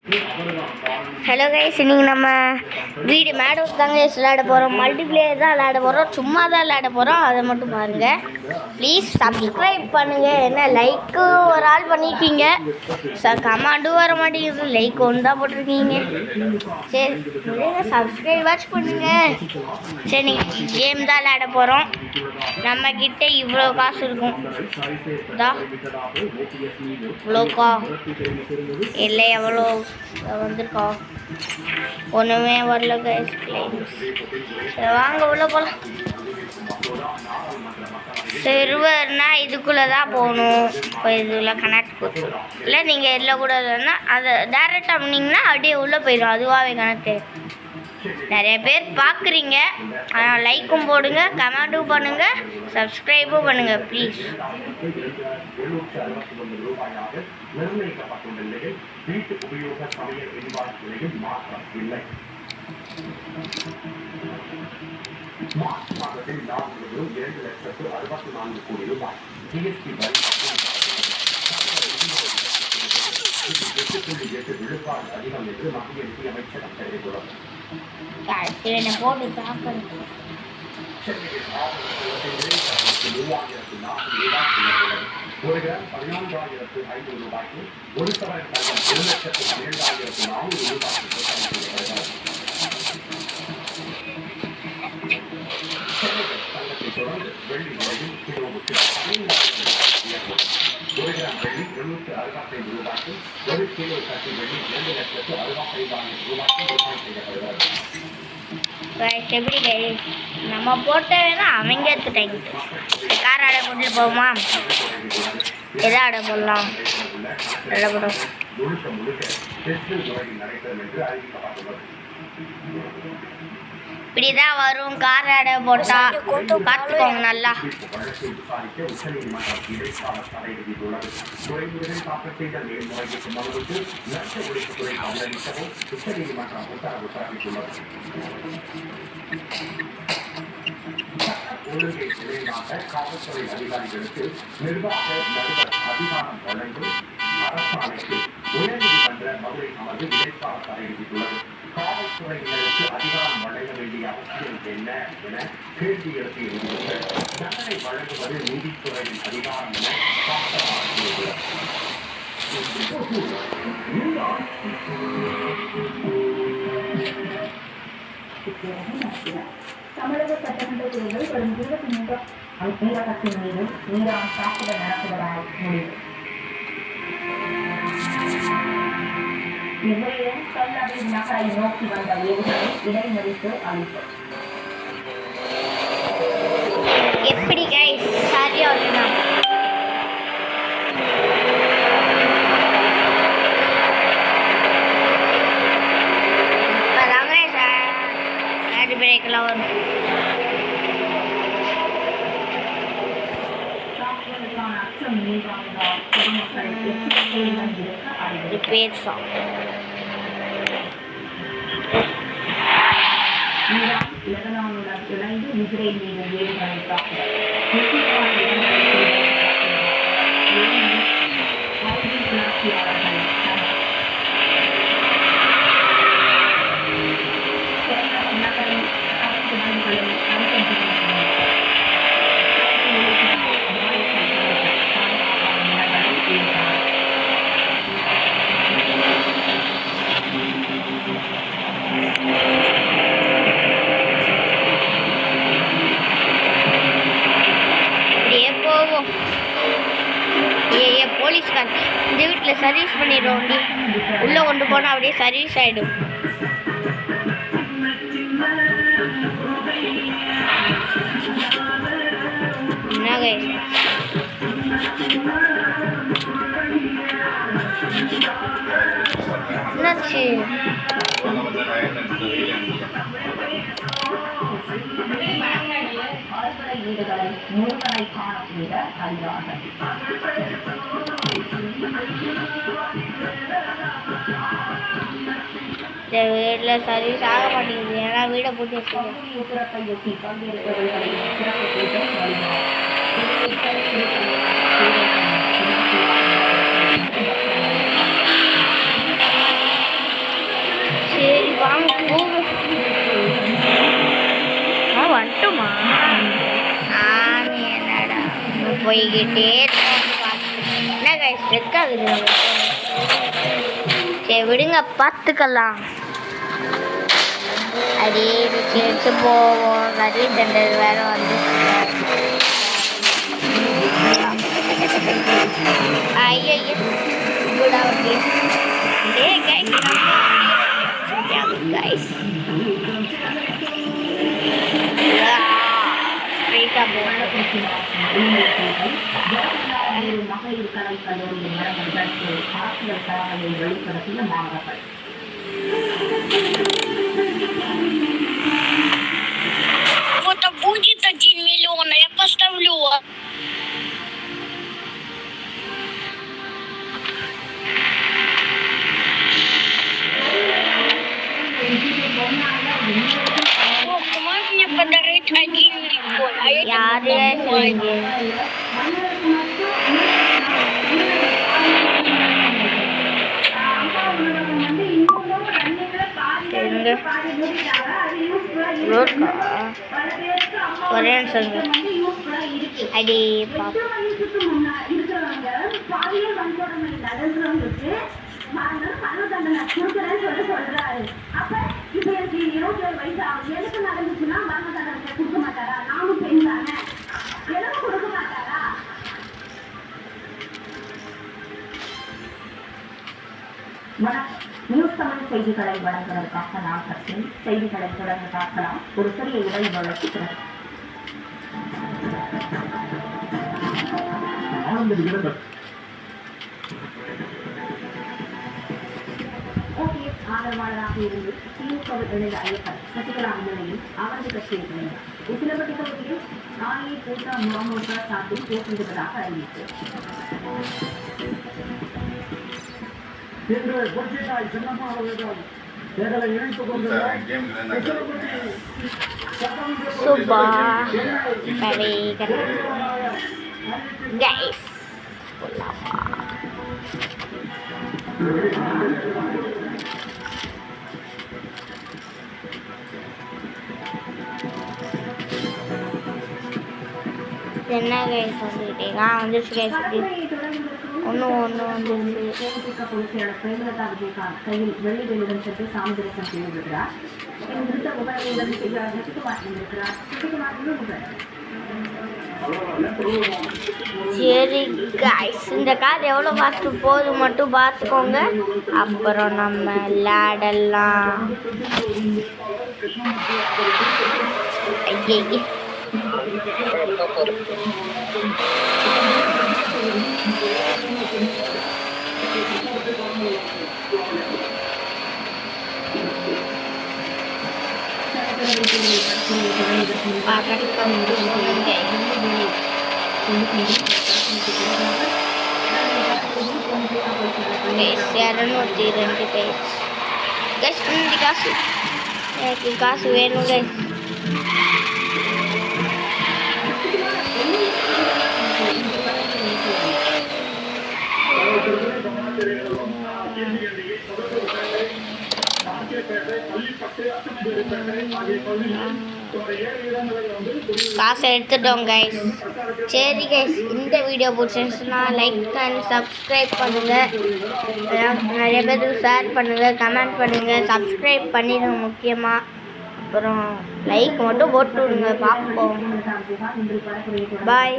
Hello guys, இன்றைக்கி நம்ம வீடு மேடோஸ் தாங்க விளையாட போகிறோம். மல்டிப்ளேயர் தான் விளையாட போகிறோம், சும்மா தான் விளையாட போகிறோம். அதை மட்டும் பாருங்கள். ப்ளீஸ் சப்ஸ்கிரைப் பண்ணுங்கள். என்ன லைக்கு ஒரு ஆள் பண்ணியிருக்கீங்க, கமெண்டும் வர மாட்டேங்குது. லைக் ஒன்று தான் போட்டிருக்கீங்க. சரி, சப்ஸ்கிரைப் வாட்ச் பண்ணுங்கள். சரி, நீங்கள் கேம் தான் விளையாட போகிறோம். நம்மக்கிட்ட இவ்வளோ காசு இருக்கும். இவ்வளோக்கா இல்லை, எவ்வளோ வந்திருக்கா? ஒன்றுமே வரல கைஸ். சரி வாங்க உள்ள போகலாம். சர்வர்னா இதுக்குள்ளே தான் போகணும். இப்போ இதில் கனெக்ட் கொடுத்துரும். இல்லை நீங்கள் இதில் கூட இல்லைன்னா அதை டேரெக்டாக பண்ணிங்கன்னா அப்படியே உள்ளே போயிடும், அதுவாகவே கனெக்ட் ஆகிடும். நிறைய பேர் பார்க்குறீங்க, ஆனால் லைக்கும் போடுங்க, கமெண்ட்டும் பண்ணுங்கள், சப்ஸ்கிரைபும் பண்ணுங்கள் ப்ளீஸ். என்ன போட்டு தாக்கணும். ஒரு கிராம் 14,500 ரூபாய்க்கு ஒரு சவரன் 1,12,400 ரூபாய்க்கு தங்கத்தை தொடர்ந்து வெள்ளி விலையில் கிலோவுக்கு 15,000. ஒரு கிராம் வெள்ளி 765 ரூபாய்க்கு, ஒரு கிலோ கட்டி வெள்ளி 2,65,000 ரூபாய்க்கு விற்பனை செய்யப்படுகிறது. எப்படி நம்ம போட்டேன்னா அவங்க எடுத்துட்டாங்க. கார் ஆடை கொண்டு போவோமா? எதை ஆடை போடலாம்? நல்ல படம் இப்படிதான் வரும். கார் ஆடை போட்டா பார்த்துக்கோங்க நல்லா. ஒழுங்கை நிலைநாட்ட காவல்துறை அதிகாரிகளுக்கு நிர்வாக நடுவர் அதிகாரம் வழங்கும் அரசாணைக்கு உயர்நீதிமன்ற மதுரை அமர்வு இடைக்கால தடை விதித்துள்ளது. காவல்துறையினருக்கு அதிகாரம் வழங்க வேண்டிய அவசியம் என்ன என கேள்வி எழுப்பியுள்ளது. தண்டனை வழங்குவது நீதித்துறையின் அதிகாரம் என காட்டமாக கூறியுள்ளது. தமிழக சட்டமன்ற தேர்தல் வரும் 23 ஊடகத்தின் மீது ஈரான் தாக்குதல் நடத்துவதாய் முடிவு. இவ்வேளையில் டெல்-அவிவ் நகரை நோக்கி வந்த ஏவுகணை இடைமறித்து அளிப்பு. எப்படி கைஸ் சரியா வருமா? பிரேக்கெல்லாம் வரும். லெபனானுடன் இணைந்து இஸ்ரேல் மீது ஏவுகணை தாக்குதல். போலீஸ்கார் இந்த வீட்டில் சர்வீஸ் பண்ணிடுவோம். உள்ளே கொண்டு போனால் அப்படியே சர்வீஸ் ஆகிடும். என்னாச்சு? முருகனை காணக்கூடிய அறிவார்கள். இந்த வீட்டில் சர்வீஸ் ஆக மாட்டேங்குது, ஏன்னா வீடை போட்டு வச்சுருக்கேன். வாங்க போங்க. வந்துட்டுமா என்னடா போய்கிட்டே என்ன கைஸ் செக் ஆகுது. சரி விடுங்க பார்த்துக்கலாம். அப்படியே வச்சு போவோம். சர்வீஸ் சென்டர் வேறு வந்து ஐயோ குடா ஓகே ஏ கைஸ் கைஸ் ஸ்ட்ரைட்டாக போகணும். மகளிர் கலை கல்லூரியின் நடவடிக்கை ஆசிரியர் தரங்களை வெளிப்படுத்திய மாணவர்கள். Вот а будет 1 миллион, я поставлю. О, ты можешь мне подарить 1 миллион, а я யாரு சொல்லுங்க. ஒரே சொல்லுங்க. அடி பாப்பா நியூஸ் தமிழ் செய்திகளை வழங்குவதற்காக நான் கற்றேன். செய்திகளை தொடர்ந்து பார்க்கலாம். ஒரு சிறிய இடைவெளிக்கு பிறகு ஆதரவாளராக இருந்து திமுகவில் இணைந்த ஐயப்பன் சசிகலா முன்னிலையில் அவரது கட்சியை இணைந்தார். உசிலம்பட்டி தொகுதியில் நாளைய கூட்டா முகமூர்கா சார்பில் போட்டியிடுவதாக அறிவிப்பு. சுபா கைஸ் என்ன கைஸ் வந்துட்டீங்க வந்துருச்சு கைஸ். ஒன்று வந்துருச்சு. பொதுச் செயலர் பிரேமலதா விஜயகாந்த் கையில் வெள்ளி வேலுடன் சென்று சாமி தரிசனம் செய்திருக்கிறார். குறித்த விவரங்களுடன் செய்தியாளர் சசிகுமார் இருக்கிறார். சசிகுமார் சரி கைஸ் இந்த கார் எவ்வளோ ஃபாஸ்ட்டு போகுது மட்டும் பார்த்துக்கோங்க. அப்புறம் நம்ம விளையாடலாம். ஐயே இரநூத்தி 2 பேஜ் கைஸ். காசு எனக்கு காசு வேணும் கைஸ். காசை எடுத்துட்டோம் கைஸ். சரி கைஸ் இந்த வீடியோ பிடிச்சிருந்துச்சுன்னா லைக் அண்ட் சப்ஸ்கிரைப் பண்ணுங்கள். நிறைய பேருக்கு ஷேர் பண்ணுங்கள், கமெண்ட் பண்ணுங்கள், சப்ஸ்கிரைப் பண்ணிடுங்க முக்கியமாக. அப்புறம் லைக் மட்டும் போட்டு விடுங்க பார்ப்போம். பாய்.